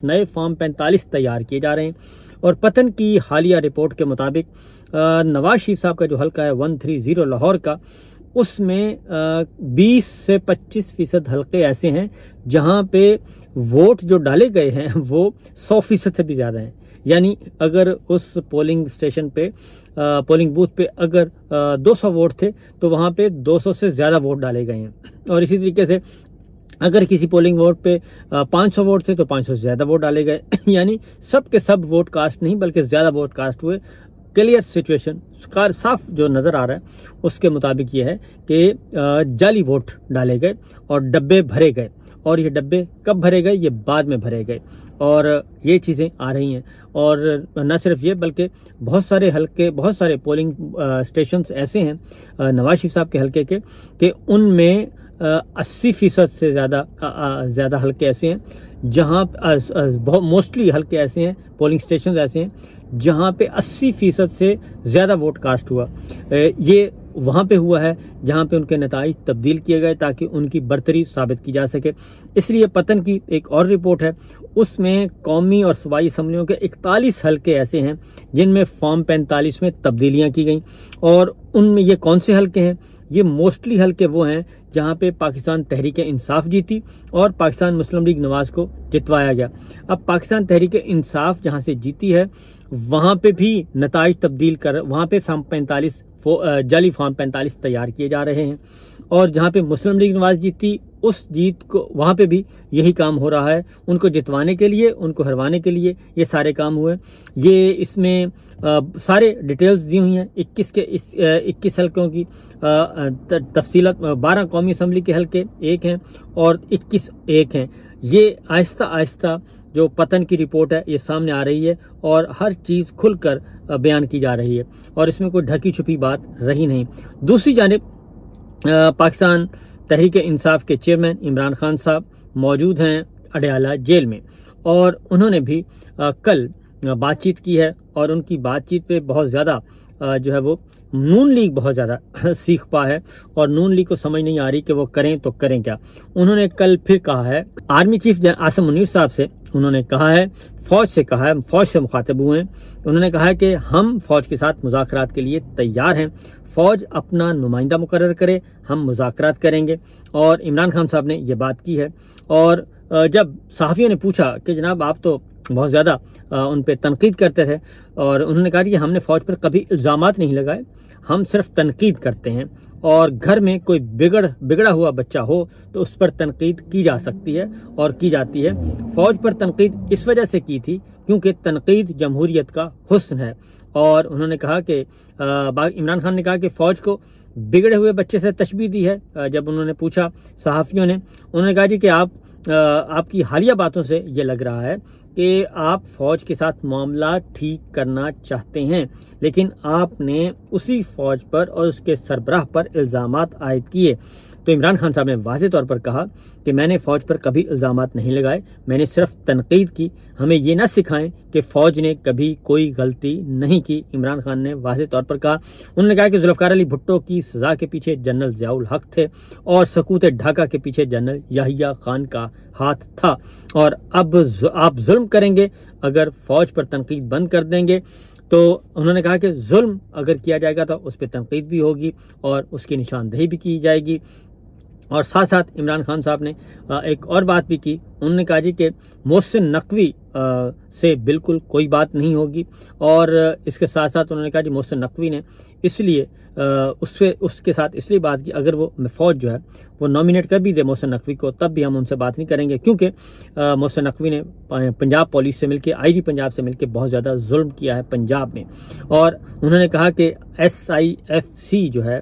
نئے فارم 45 تیار کیے جا رہے ہیں۔ اور پتن کی حالیہ رپورٹ کے مطابق نواز شریف صاحب کا جو حلقہ ہے 130 لاہور کا، اس میں 20 سے 25% حلقے ایسے ہیں جہاں پہ ووٹ جو ڈالے گئے ہیں وہ 100% سے بھی زیادہ ہیں۔ یعنی اگر اس پولنگ اسٹیشن پہ پولنگ بوتھ پہ اگر 200 ووٹ تھے تو وہاں پہ 200 سے زیادہ ووٹ ڈالے گئے ہیں۔ اور اسی طریقے سے اگر کسی پولنگ ووٹ پہ 500 ووٹ تھے تو 500 سے زیادہ ووٹ ڈالے گئے۔ یعنی سب کے سب ووٹ کاسٹ نہیں بلکہ زیادہ ووٹ کاسٹ ہوئے۔ کلیئر سچویشن صاف جو نظر آ رہا ہے اس کے مطابق یہ ہے کہ جعلی ووٹ ڈالے گئے اور ڈبے بھرے گئے، اور یہ ڈبے کب بھرے گئے؟ یہ بعد میں بھرے گئے، اور یہ چیزیں آ رہی ہیں۔ اور نہ صرف یہ بلکہ بہت سارے حلقے، بہت سارے پولنگ اسٹیشنز ایسے ہیں نواز شریف صاحب کے حلقے کے کہ ان میں 80% سے زیادہ حلقے ایسے ہیں جہاں موسٹلی حلقے ایسے ہیں، پولنگ اسٹیشنز ایسے ہیں جہاں پہ 80% سے زیادہ ووٹ کاسٹ ہوا۔ یہ وہاں پہ ہوا ہے جہاں پہ ان کے نتائج تبدیل کیے گئے تاکہ ان کی برتری ثابت کی جا سکے۔ اس لیے پتن کی ایک اور رپورٹ ہے، اس میں قومی اور صوبائی اسمبلیوں کے 41 حلقے ایسے ہیں جن میں فارم 45 میں تبدیلیاں کی گئیں۔ اور ان میں یہ کون سے حلقے ہیں؟ یہ موسٹلی حلقے وہ ہیں جہاں پہ پاکستان تحریک انصاف جیتی اور پاکستان مسلم لیگ نواز کو جتوایا گیا۔ اب پاکستان تحریک انصاف جہاں سے جیتی ہے وہاں پہ بھی نتائج تبدیل وہاں پہ فارم 45 جعلی فارم 45 تیار کیے جا رہے ہیں، اور جہاں پہ مسلم لیگ نواز جیتی اس جیت کو وہاں پہ بھی یہی کام ہو رہا ہے، ان کو جتوانے کے لیے، ان کو ہروانے کے لیے یہ سارے کام ہوئے۔ یہ اس میں سارے ڈیٹیلز دی ہوئی ہیں 21 حلقوں کی تفصیلات۔ 12 قومی اسمبلی کے حلقے ایک ہیں اور 21 ایک ہیں۔ یہ آہستہ آہستہ جو پتن کی رپورٹ ہے یہ سامنے آ رہی ہے اور ہر چیز کھل کر بیان کی جا رہی ہے، اور اس میں کوئی ڈھکی چھپی بات رہی نہیں۔ دوسری جانب پاکستان تحریک انصاف کے چیئرمین عمران خان صاحب موجود ہیں اڈیالہ جیل میں، اور انہوں نے بھی کل بات چیت کی ہے، اور ان کی بات چیت پہ بہت زیادہ جو ہے وہ نون لیگ بہت زیادہ سیکھ پا ہے، اور نون لیگ کو سمجھ نہیں آ رہی کہ وہ کریں تو کریں کیا۔ انہوں نے کل پھر کہا ہے، آرمی چیف عاصم منیر صاحب سے انہوں نے کہا ہے، فوج سے مخاطب ہوئے ہیں، انہوں نے کہا ہے کہ ہم فوج کے ساتھ مذاکرات کے لیے تیار ہیں، فوج اپنا نمائندہ مقرر کرے، ہم مذاکرات کریں گے۔ اور عمران خان صاحب نے یہ بات کی ہے۔ اور جب صحافیوں نے پوچھا کہ جناب آپ تو بہت زیادہ ان پہ تنقید کرتے تھے، اور انہوں نے کہا کہ ہم نے فوج پر کبھی الزامات نہیں لگائے، ہم صرف تنقید کرتے ہیں، اور گھر میں کوئی بگڑا ہوا بچہ ہو تو اس پر تنقید کی جا سکتی ہے اور کی جاتی ہے۔ فوج پر تنقید اس وجہ سے کی تھی کیونکہ تنقید جمہوریت کا حسن ہے۔ اور انہوں نے کہا کہ عمران خان نے کہا کہ فوج کو بگڑے ہوئے بچے سے تشبیہ دی ہے۔ جب انہوں نے پوچھا صحافیوں نے، انہوں نے کہا جی کہ آپ کی حالیہ باتوں سے یہ لگ رہا ہے کہ آپ فوج کے ساتھ معاملات ٹھیک کرنا چاہتے ہیں، لیکن آپ نے اسی فوج پر اور اس کے سربراہ پر الزامات عائد کیے۔ تو عمران خان صاحب نے واضح طور پر کہا کہ میں نے فوج پر کبھی الزامات نہیں لگائے، میں نے صرف تنقید کی، ہمیں یہ نہ سکھائیں کہ فوج نے کبھی کوئی غلطی نہیں کی، عمران خان نے واضح طور پر کہا۔ انہوں نے کہا کہ ذوالفقار علی بھٹو کی سزا کے پیچھے جنرل ضیاء الحق تھے، اور سقوط ڈھاکہ کے پیچھے جنرل یحییٰ خان کا ہاتھ تھا، اور اب آپ ظلم کریں گے اگر فوج پر تنقید بند کر دیں گے۔ تو انہوں نے کہا کہ ظلم اگر کیا جائے گا تو اس پہ تنقید بھی ہوگی اور اس کی نشاندہی بھی کی جائے گی۔ اور ساتھ ساتھ عمران خان صاحب نے ایک اور بات بھی کی، انہوں نے کہا جی کہ محسن نقوی سے بالکل کوئی بات نہیں ہوگی، اور اس کے ساتھ ساتھ انہوں نے کہا جی محسن نقوی نے اس لیے اس کے ساتھ اس لیے بات کی، اگر وہ فوج جو ہے وہ نامینیٹ کر بھی دے محسن نقوی کو تب بھی ہم ان سے بات نہیں کریں گے، کیونکہ محسن نقوی نے پنجاب پولیس سے مل کے آئی جی پنجاب سے مل کے بہت زیادہ ظلم کیا ہے پنجاب میں۔ اور انہوں نے کہا کہ SIFC جو ہے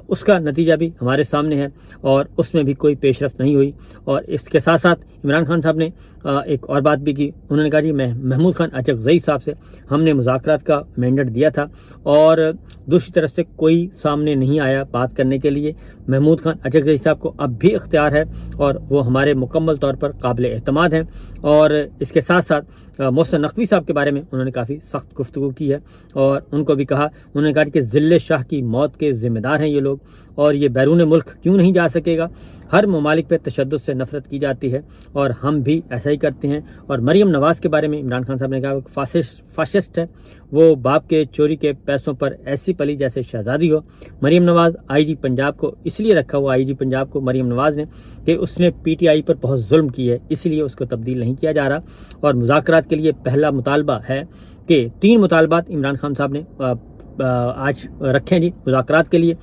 اس کا نتیجہ بھی ہمارے سامنے ہے، اور اس میں بھی کوئی پیش رفت نہیں ہوئی۔ اور اس کے ساتھ ساتھ عمران خان صاحب نے ایک اور بات بھی کی، انہوں نے کہا جی محمود خان اچکزئی صاحب سے ہم نے مذاکرات کا مینڈیٹ دیا تھا، اور دوسری طرف سے کوئی سامنے نہیں آیا بات کرنے کے لیے۔ محمود خان اچکزئی صاحب کو اب بھی اختیار ہے، اور وہ ہمارے مکمل طور پر قابل اعتماد ہیں۔ اور اس کے ساتھ ساتھ محسن نقوی صاحب کے بارے میں انہوں نے کافی سخت گفتگو کی ہے، اور ان کو بھی کہا، انہوں نے کہا کہ ذل شاہ کی موت کے ذمہ دار ہیں یہ لوگ، اور یہ بیرون ملک کیوں نہیں جا سکے گا؟ ہر ممالک پہ تشدد سے نفرت کی جاتی ہے اور ہم بھی ایسا ہی کرتے ہیں۔ اور مریم نواز کے بارے میں عمران خان صاحب نے کہا کہ فاشسٹ ہے، وہ باپ کے چوری کے پیسوں پر ایسی پلی جیسے شہزادی ہو۔ مریم نواز آئی جی پنجاب کو اس لیے رکھا ہوا، آئی جی پنجاب کو مریم نواز نے، کہ اس نے پی ٹی آئی پر بہت ظلم کی ہے، اس لیے اس کو تبدیل نہیں کیا جا رہا۔ اور مذاکرات کے لیے پہلا مطالبہ ہے کہ 3 مطالبات عمران خان صاحب نے آج رکھیں جی مذاکرات کے لیے۔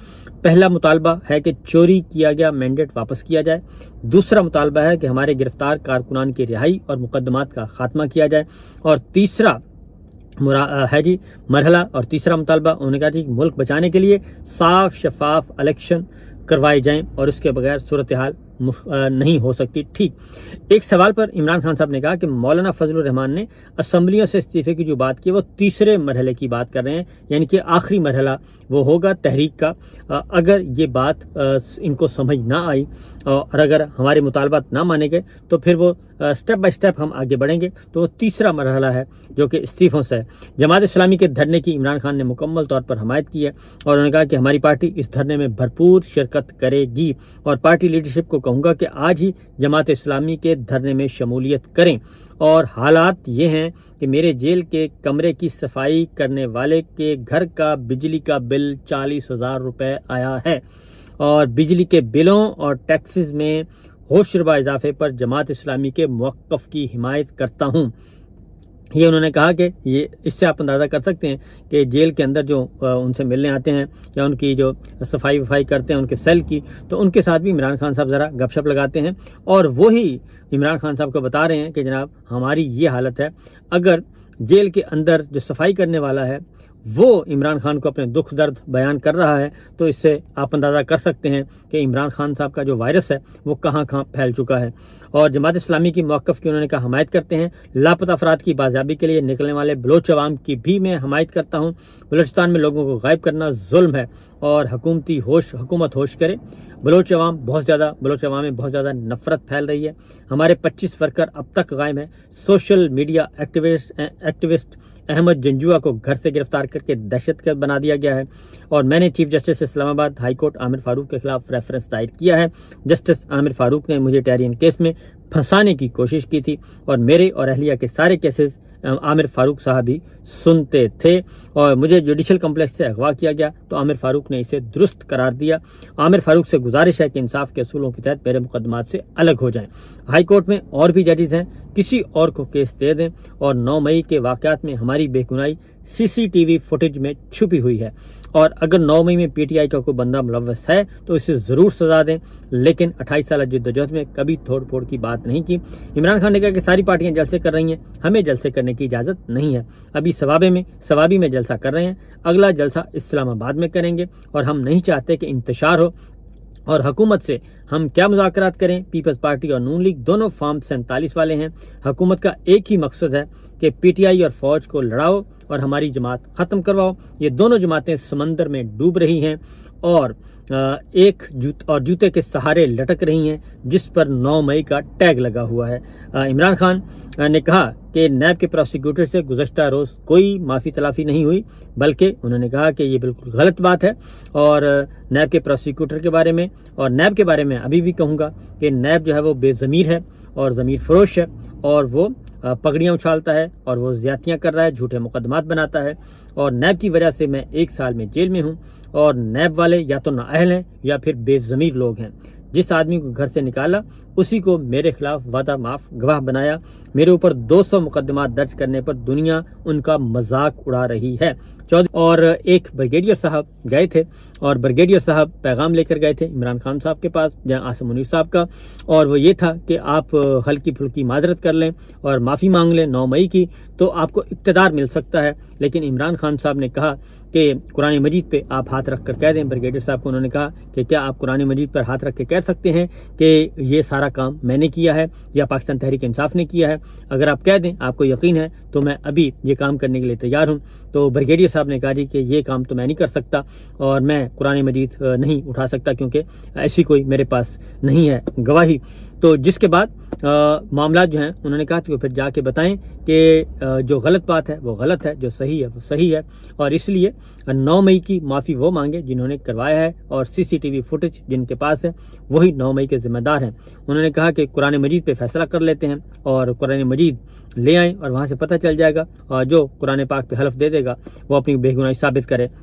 پہلا مطالبہ ہے کہ چوری کیا گیا مینڈیٹ واپس کیا جائے۔ دوسرا مطالبہ ہے کہ ہمارے گرفتار کارکنان کی رہائی اور مقدمات کا خاتمہ کیا جائے۔ اور تیسرا ہے جی مرحلہ اور تیسرا مطالبہ انہوں نے کہا جی ملک بچانے کے لیے صاف شفاف الیکشن کروائے جائیں اور اس کے بغیر صورتحال نہیں ہو سکتی ٹھیک۔ ایک سوال پر عمران خان صاحب نے کہا کہ مولانا فضل الرحمان نے اسمبلیوں سے استعفے کی جو بات کی وہ تیسرے مرحلے کی بات کر رہے ہیں، یعنی کہ آخری مرحلہ وہ ہوگا تحریک کا۔ اگر یہ بات ان کو سمجھ نہ آئی اور اگر ہمارے مطالبات نہ مانے گئے تو پھر وہ سٹیپ بائی سٹیپ ہم آگے بڑھیں گے، تو وہ تیسرا مرحلہ ہے جو کہ استعفوں سے ہے۔ جماعت اسلامی کے دھرنے کی عمران خان نے مکمل طور پر حمایت کی ہے اور انہوں نے کہا کہ ہماری پارٹی اس دھرنے میں بھرپور شرکت کرے گی اور پارٹی لیڈرشپ کو کہوں گا کہ آج ہی جماعت اسلامی کے دھرنے میں شمولیت کریں۔ اور حالات یہ ہیں کہ میرے جیل کے کمرے کی صفائی کرنے والے کے گھر کا بجلی کا بل 40,000 روپے آیا ہے اور بجلی کے بلوں اور ٹیکسز میں ہوش ربا اضافے پر جماعت اسلامی کے موقف کی حمایت کرتا ہوں۔ یہ انہوں نے کہا کہ یہ اس سے آپ اندازہ کر سکتے ہیں کہ جیل کے اندر جو ان سے ملنے آتے ہیں یا ان کی جو صفائی وفائی کرتے ہیں ان کے سیل کی، تو ان کے ساتھ بھی عمران خان صاحب ذرا گپ شپ لگاتے ہیں اور وہی عمران خان صاحب کو بتا رہے ہیں کہ جناب ہماری یہ حالت ہے۔ اگر جیل کے اندر جو صفائی کرنے والا ہے وہ عمران خان کو اپنے دکھ درد بیان کر رہا ہے تو اس سے آپ اندازہ کر سکتے ہیں کہ عمران خان صاحب کا جو وائرس ہے وہ کہاں کہاں پھیل چکا ہے۔ اور جماعت اسلامی کی موقف کی انہوں نے کہا حمایت کرتے ہیں۔ لاپتہ افراد کی بازیابی کے لیے نکلنے والے بلوچ عوام کی بھی میں حمایت کرتا ہوں۔ بلوچستان میں لوگوں کو غائب کرنا ظلم ہے اور حکومت ہوش کرے۔ بلوچ عوام میں بہت زیادہ نفرت پھیل رہی ہے۔ ہمارے 25 ورکر اب تک غائب ہیں۔ Social media activist Ahmad Janjua کو گھر سے گرفتار کر کے دہشت گرد بنا دیا گیا ہے اور میں نے چیف جسٹس اسلام آباد ہائی کورٹ عامر فاروق کے خلاف ریفرنس دائر کیا ہے۔ جسٹس عامر فاروق نے مجھے ٹیرین کیس میں پھنسانے کی کوشش کی تھی اور میرے اور اہلیہ کے سارے کیسز عامر فاروق صاحب ہی سنتے تھے اور مجھے جوڈیشل کمپلیکس سے اغوا کیا گیا تو عامر فاروق نے اسے درست قرار دیا۔ عامر فاروق سے گزارش ہے کہ انصاف کے اصولوں کے تحت میرے مقدمات سے الگ ہو جائیں۔ ہائی کورٹ میں اور بھی ججز ہیں، کسی اور کو کیس دے دیں اور 9 مئی کے واقعات میں ہماری بے گناہی CCTV فوٹیج میں چھپی ہوئی ہے اور اگر 9 مئی میں PTI کا کوئی بندہ ملوث ہے تو اسے ضرور سزا دیں، لیکن 28 سالہ جدوجہد میں کبھی توڑ پھوڑ کی بات نہیں کی۔ عمران خان نے کہا کہ ساری پارٹیاں جلسے کر رہی ہیں، ہمیں جلسے کرنے کی اجازت نہیں ہے۔ ابھی ثوابی میں جلسہ کر رہے ہیں، اگلا جلسہ اسلام آباد میں کریں گے اور ہم نہیں چاہتے کہ انتشار ہو۔ اور حکومت سے ہم کیا مذاکرات کریں؟ پیپلز پارٹی اور نون لیگ دونوں فارم 47 والے ہیں۔ حکومت کا ایک ہی مقصد ہے کہ PTI اور فوج کو لڑاؤ اور ہماری جماعت ختم کرواؤ۔ یہ دونوں جماعتیں سمندر میں ڈوب رہی ہیں اور جوتے کے سہارے لٹک رہی ہیں جس پر 9 مئی کا ٹیگ لگا ہوا ہے۔ عمران خان نے کہا کہ نیب کے پروسیکیوٹر سے گزشتہ روز کوئی معافی تلافی نہیں ہوئی، بلکہ انہوں نے کہا کہ یہ بالکل غلط بات ہے اور نیب کے پروسیکیوٹر کے بارے میں اور نیب کے بارے میں ابھی بھی کہوں گا کہ نیب جو ہے وہ بے ضمیر ہے اور ضمیر فروش ہے اور وہ پگڑیاں اچھالتا ہے اور وہ زیادتیاں کر رہا ہے، جھوٹے مقدمات بناتا ہے اور نیب کی وجہ سے میں 1 سال میں جیل میں ہوں اور نیب والے یا تو نااہل ہیں یا پھر بے ضمیر لوگ ہیں۔ جس آدمی کو گھر سے نکالا اسی کو میرے خلاف وعدہ معاف گواہ بنایا۔ میرے اوپر 200 مقدمات درج کرنے پر دنیا ان کا مذاق اڑا رہی ہے۔ اور ایک بریگیڈیئر صاحب گئے تھے اور بریگیڈیئر صاحب پیغام لے کر گئے تھے عمران خان صاحب کے پاس، جہاں عاصم منیر صاحب کا، اور وہ یہ تھا کہ آپ ہلکی پھلکی معذرت کر لیں اور معافی مانگ لیں 9 مئی کی تو آپ کو اقتدار مل سکتا ہے۔ لیکن عمران خان صاحب نے کہا کہ قرآن مجید پہ آپ ہاتھ رکھ کر کہہ دیں۔ بریگیڈیئر صاحب کو انہوں نے کہا کہ کیا آپ قرآن مجید پر ہاتھ رکھ کے کہہ سکتے ہیں کہ یہ سارا کام میں نے کیا ہے یا پاکستان تحریک انصاف نے کیا ہے؟ اگر آپ کہہ دیں، آپ کو یقین ہے، تو میں ابھی یہ کام کرنے کے لیے تیار ہوں۔ تو بریگیڈیئر صاحب نے کہا جی کہ یہ کام تو میں نہیں کر سکتا اور میں قرآن مجید نہیں اٹھا سکتا کیونکہ ایسی کوئی میرے پاس نہیں ہے گواہی۔ تو جس کے بعد معاملات جو ہیں انہوں نے کہا کہ وہ پھر جا کے بتائیں کہ جو غلط بات ہے وہ غلط ہے، جو صحیح ہے وہ صحیح ہے، اور اس لیے 9 مئی کی معافی وہ مانگے جنہوں نے کروایا ہے، اور CCTV فوٹیج جن کے پاس ہے وہی 9 مئی کے ذمہ دار ہیں۔ انہوں نے کہا کہ قرآن مجید پہ فیصلہ کر لیتے ہیں اور قرآن مجید لے آئیں اور وہاں سے پتہ چل جائے گا، اور جو قرآن پاک پہ حلف دے دے گا وہ اپنی بے گناہی ثابت کرے